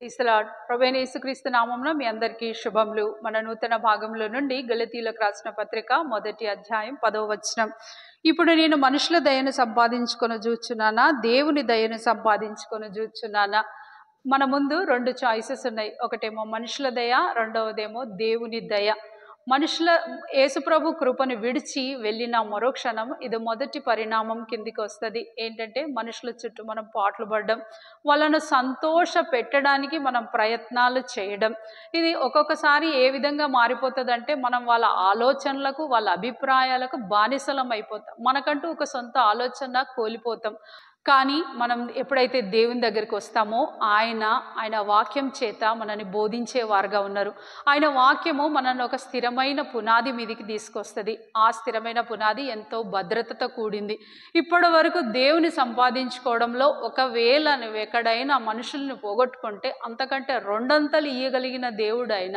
Praise the lord. ప్రభువైన యేసుక్రీస్తు నామమున మీ అందరికీ శుభములు. మన నూతన భాగంలో నుండి గలతీయులకు రాసిన పత్రిక 1వ అధ్యాయం 10వ వచనం. ఇప్పుడు నేను మనుషుల దయను సంపాదించుకొని చూచున్నానా, దేవుని దయను సంపాదించుకొని చూచున్నానా? మన ముందు రెండు చాయిసెస్ ఉన్నాయి. ఒకటేమో మనుషుల దయ, రెండవదేమో దేవుని దయ. మనుషుల యేసుప్రభు కృపను విడిచి వెళ్ళిన మరో క్షణం ఇది మొదటి పరిణామం కిందికి వస్తుంది. ఏంటంటే మనుషుల చుట్టూ మనం పాటలు పడడం, వాళ్ళను సంతోష పెట్టడానికి మనం ప్రయత్నాలు చేయడం. ఇది ఒక్కొక్కసారి ఏ విధంగా మారిపోతుంది అంటే మనం వాళ్ళ ఆలోచనలకు, వాళ్ళ అభిప్రాయాలకు బానిసలం అయిపోతాం. మనకంటూ ఒక సొంత ఆలోచన కోల్పోతాం. కానీ మనం ఎప్పుడైతే దేవుని దగ్గరికి వస్తామో ఆయన వాక్యం చేత మనని బోధించేవారుగా ఉన్నారు. ఆయన వాక్యము మనల్ని ఒక స్థిరమైన పునాది మీదికి తీసుకొస్తుంది. ఆ స్థిరమైన పునాది ఎంతో భద్రతతో కూడింది. ఇప్పటి వరకు దేవుని సంపాదించుకోవడంలో ఒకవేళ నువ్వు ఎక్కడైనా మనుషుల్ని పోగొట్టుకుంటే అంతకంటే రెండంతలు ఇయ్యగలిగిన దేవుడు ఆయన.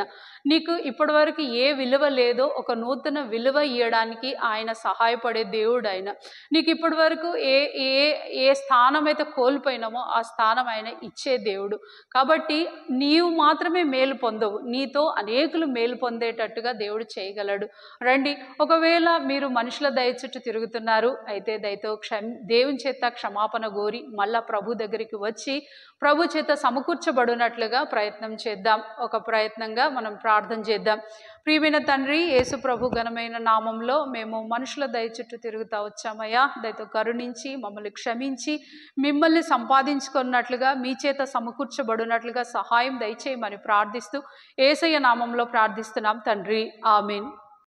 నీకు ఇప్పటి వరకు ఏ విలువ లేదో ఒక నూతన విలువ ఇవ్వడానికి ఆయన సహాయపడే దేవుడు ఆయన. నీకు ఇప్పటి వరకు ఏ స్థానం అయితే కోల్పోయినామో ఆ స్థానం ఆయన ఇచ్చే దేవుడు. కాబట్టి నీవు మాత్రమే మేలు పొందవు, నీతో అనేకులు మేలు పొందేటట్టుగా దేవుడు చేయగలడు. రండి, ఒకవేళ మీరు మనుషుల దయ చుట్టూ తిరుగుతున్నారు అయితే దయతో దేవుని చేత క్షమాపణ కోరి మళ్ళా ప్రభు దగ్గరికి వచ్చి ప్రభు చేత సమకూర్చబడినట్లుగా ప్రయత్నం చేద్దాం. ఒక ప్రయత్నంగా మనం ప్రార్థన చేద్దాం. ప్రియమైన తండ్రి, యేసు ప్రభు ఘనమైన నామంలో మేము మనుషుల దయ చుట్టూ తిరుగుతా వచ్చామయ్యా. దయతో కరుణించి మమ్మల్ని క్షమించి మిమ్మల్ని సంపాదించుకున్నట్లుగా మీ చేత సమకూర్చబడినట్లుగా సహాయం దయచేయమని ప్రార్థిస్తూ యేసయ్య నామంలో ప్రార్థిస్తున్నాం తండ్రి. ఆమేన్.